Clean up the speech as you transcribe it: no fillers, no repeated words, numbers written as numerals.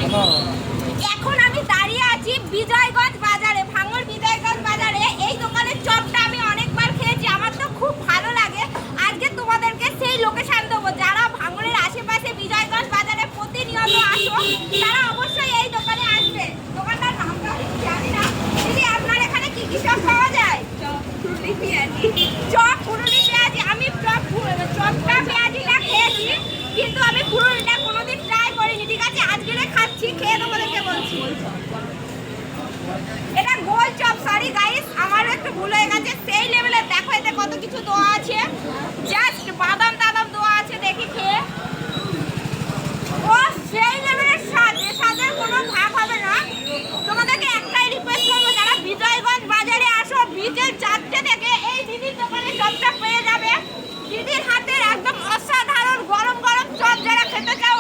এখন আমি দাঁড়িয়ে আছি বিজয়গঞ্জ বাজারে, ভাঙড় বিজয়গঞ্জ বাজারে। এই দোকানের চপটা আমি অনেকবার খেয়েছি, আমার তো খুব ভালো লাগে। আজকে তোমাদেরকে সেই লোকেশন দেবো। যারা ভাঙড়ের আশেপাশে বিজয়গঞ্জ বাজারে প্রতিনিয়ত আসো তারা অবশ্যই এই দোকানে আসবে। দোকানটার নামটা জানি না। দিদি আপনার এখানে কি কি চপ পাওয়া যায়? চপ, পুরুলি পেঁয়াজি। চপ, পুরুলি পেঁয়াজি। আমি চপটা পেঁয়াজিটা খেয়েছি, কিন্তু আমি পুরুলিটা কোনোদিন ট্রাই করিনি। ঠিক আছে, আজকে খাচ্ছি, খেয়ে তোমাদেরকে বলছি। এটা গোল চপ, সরি গাইস, আমারও একটু ভুল হয়ে গেছে। সেই লেভেলের দেখো, এতে কত কিছু দেওয়া আছে, জাস্ট বাদাম টাদাম দেওয়া আছে। দেখি খেয়ে, ও সেই লেভেলের স্বাদ, এর স্বাদের কোনো ভাগ হবে না। তোমাদেরকে একটাই রিকোয়েস্ট করবো, যারা বিজয়গঞ্জ বাজারে আসো বিকেল 4টে থেকে এই দিদির দোকানে চপটা পেয়ে যাবে। দিদির হাতের একদম অসাধারণ গরম গরম চপ যারা খেতে চাও